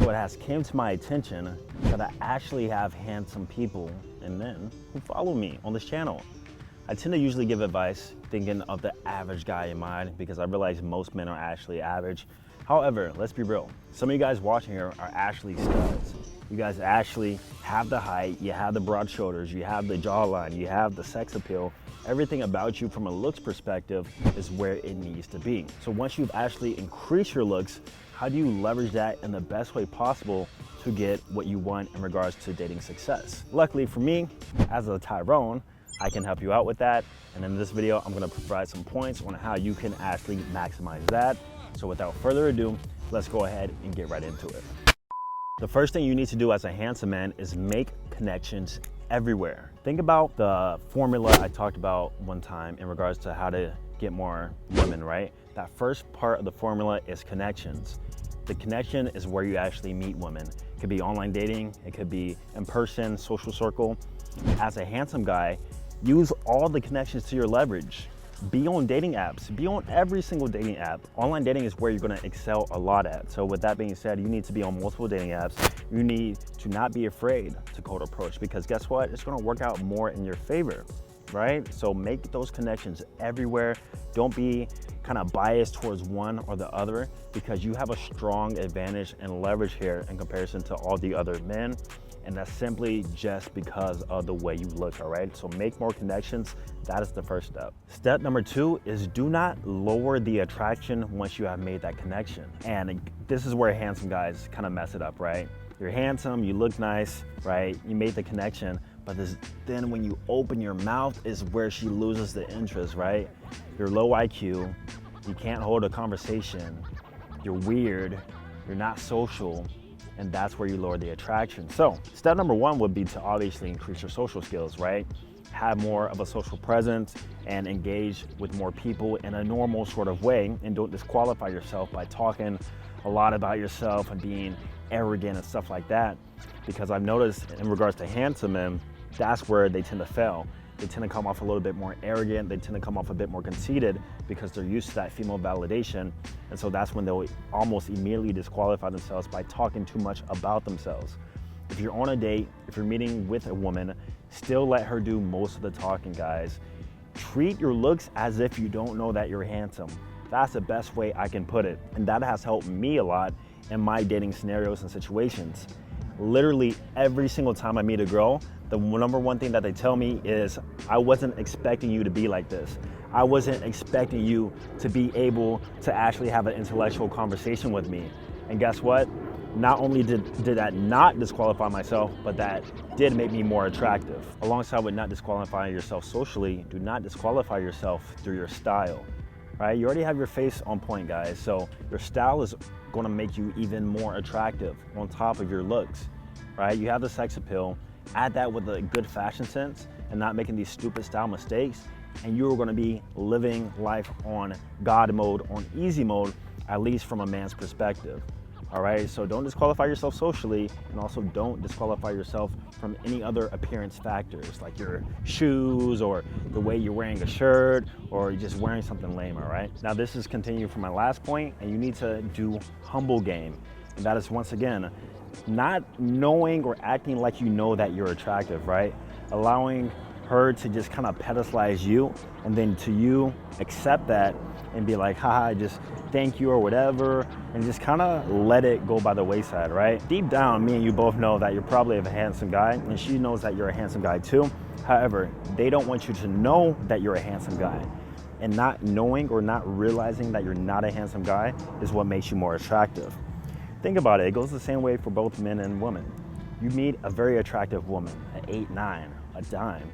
So it has came to my attention that I actually have handsome people and men who follow me on this channel. I tend to usually give advice thinking of the average guy in mind because I realize most men are actually average. However, let's be real. Some of you guys watching here are actually studs. You guys actually have the height, you have the broad shoulders, you have the jawline, you have the sex appeal. Everything about you from a looks perspective is where it needs to be. So once you've actually increased your looks, how do you leverage that in the best way possible to get what you want in regards to dating success? Luckily for me, as a Tyrone, I can help you out with that. And in this video, I'm gonna provide some points on how you can actually maximize that. So without further ado, let's go ahead and get right into it. The first thing you need to do as a handsome man is make connections everywhere. Think about the formula I talked about one time in regards to how to get more women, right? That first part of the formula is connections. The connection is where you actually meet women. It could be online dating, it could be in person, social circle. As a handsome guy, use all the connections to your leverage. Be on dating apps, be on every single dating app. Online dating is where you're gonna excel a lot at. So with that being said, you need to be on multiple dating apps. You need to not be afraid to cold approach because guess what? It's gonna work out more in your favor, right? So make those connections everywhere. Don't be kind of biased towards one or the other because you have a strong advantage and leverage here in comparison to all the other men. And that's simply just because of the way you look, all right? So make more connections, that is the first step. Step number two is do not lower the attraction once you have made that connection. And this is where handsome guys kind of mess it up, right? You're handsome, you look nice, right? You made the connection, but then when you open your mouth is where she loses the interest, right? You're low IQ, you can't hold a conversation, you're weird, you're not social, and that's where you lower the attraction. So step number one would be to obviously increase your social skills, right? Have more of a social presence and engage with more people in a normal sort of way, and don't disqualify yourself by talking a lot about yourself and being arrogant and stuff like that. Because I've noticed in regards to handsome men, that's where they tend to fail. They tend to come off a little bit more arrogant, they tend to come off a bit more conceited because they're used to that female validation. And so that's when they'll almost immediately disqualify themselves by talking too much about themselves. If you're on a date, if you're meeting with a woman, still let her do most of the talking, guys. Treat your looks as if you don't know that you're handsome. That's the best way I can put it. And that has helped me a lot in my dating scenarios and situations. Literally every single time I meet a girl, the number one thing that they tell me is, I wasn't expecting you to be like this. I wasn't expecting you to be able to actually have an intellectual conversation with me. And guess what? Not only did that not disqualify myself, but that did make me more attractive. Alongside with not disqualifying yourself socially, do not disqualify yourself through your style, right? You already have your face on point, guys. So your style is gonna make you even more attractive on top of your looks, right? You have the sex appeal. Add that with a good fashion sense and not making these stupid style mistakes, and you're gonna be living life on God mode, on easy mode, at least from a man's perspective. All right, so don't disqualify yourself socially, and also don't disqualify yourself from any other appearance factors like your shoes or the way you're wearing a shirt or you're just wearing something lame, all right? Now this is continuing from my last point, and you need to do humble game. And that is, once again, not knowing or acting like you know that you're attractive, right? Allowing her to just kind of pedestalize you, and then to you accept that and be like, haha, just thank you or whatever, and just kind of let it go by the wayside, right? Deep down, me and you both know that you're probably a handsome guy, and she knows that you're a handsome guy too. However, they don't want you to know that you're a handsome guy. And not knowing or not realizing that you're not a handsome guy is what makes you more attractive. Think about it, it goes the same way for both men and women. You meet a very attractive woman, an 8'9", a dime,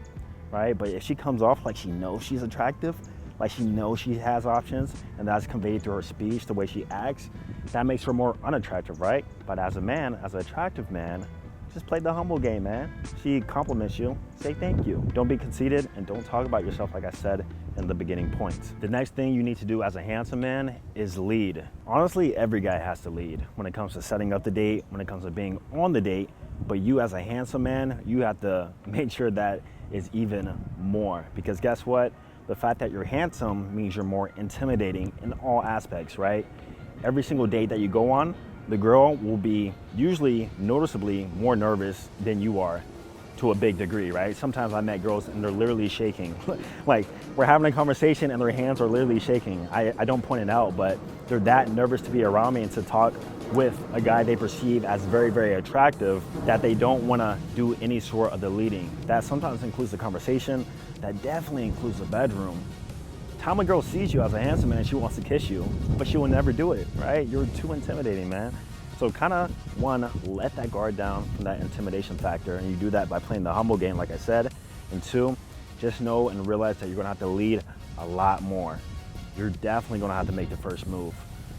right? But if she comes off like she knows she's attractive, like she knows she has options, and that's conveyed through her speech, the way she acts, that makes her more unattractive, right? But as a man, as an attractive man, just play the humble game, man. She compliments you, say thank you. Don't be conceited and don't talk about yourself like I said in the beginning points. The next thing you need to do as a handsome man is lead. Honestly, every guy has to lead when it comes to setting up the date, when it comes to being on the date, but you as a handsome man, you have to make sure that is even more, because guess what? The fact that you're handsome means you're more intimidating in all aspects, right? Every single date that you go on, the girl will be usually noticeably more nervous than you are to a big degree, right? Sometimes I met girls and they're literally shaking. Like we're having a conversation and their hands are literally shaking. I don't point it out, but they're that nervous to be around me and to talk with a guy they perceive as very, very attractive that they don't want to do any sort of the leading. That sometimes includes the conversation, that definitely includes the bedroom. Time a girl sees you as a handsome man, she wants to kiss you, but she will never do it, right? You're too intimidating, man. So kind of one, let that guard down from that intimidation factor, and you do that by playing the humble game, like I said. And two, just know and realize that you're gonna have to lead a lot more. You're definitely gonna have to make the first move.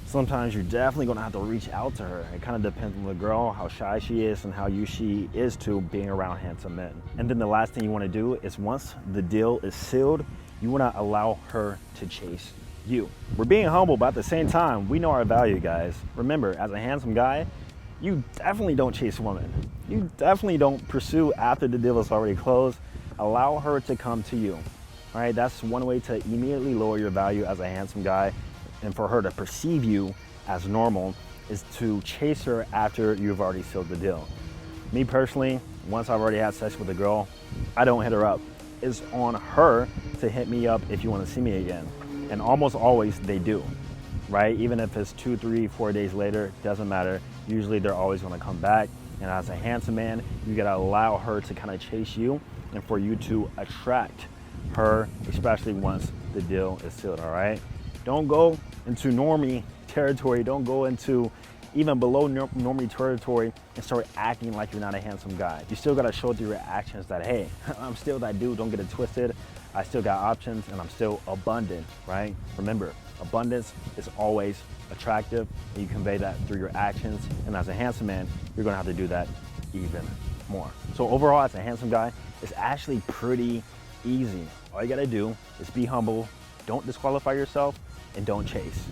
Sometimes you're definitely gonna have to reach out to her. It kind of depends on the girl, how shy she is and how used she is to being around handsome men. And then the last thing you wanna do is once the deal is sealed, you wanna allow her to chase you. We're being humble, but at the same time, we know our value, guys. Remember, as a handsome guy, you definitely don't chase women. You definitely don't pursue after the deal is already closed. Allow her to come to you. All right, that's one way to immediately lower your value as a handsome guy, and for her to perceive you as normal is to chase her after you've already sealed the deal. Me personally, once I've already had sex with a girl, I don't hit her up. It's on her to hit me up if you want to see me again. And almost always they do, right? Even if it's 2, 3, 4 days later, doesn't matter. Usually they're always gonna come back. And as a handsome man, you gotta allow her to kind of chase you and for you to attract her, especially once the deal is sealed, all right? Don't go into normie territory. Don't go into even below normie territory and start acting like you're not a handsome guy. You still gotta show through your actions that, hey, I'm still that dude, don't get it twisted. I still got options and I'm still abundant, right? Remember, abundance is always attractive and you convey that through your actions. And as a handsome man, you're gonna have to do that even more. So overall, as a handsome guy, it's actually pretty easy. All you gotta do is be humble, don't disqualify yourself, and don't chase.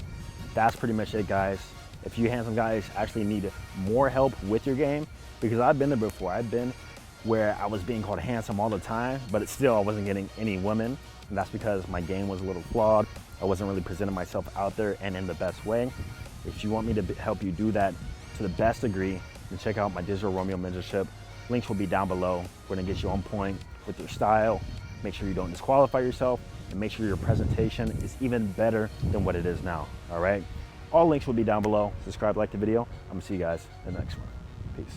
That's pretty much it, guys. If you handsome guys actually need more help with your game, because I've been there before. I've been where I was being called handsome all the time, but it's still I wasn't getting any women. And that's because my game was a little flawed. I wasn't really presenting myself out there and in the best way. If you want me to help you do that to the best degree, then check out my Digital Romeo mentorship. Links will be down below. We're gonna get you on point with your style. Make sure you don't disqualify yourself and make sure your presentation is even better than what it is now, all right? All links will be down below. Subscribe, like the video. I'm gonna see you guys in the next one. Peace.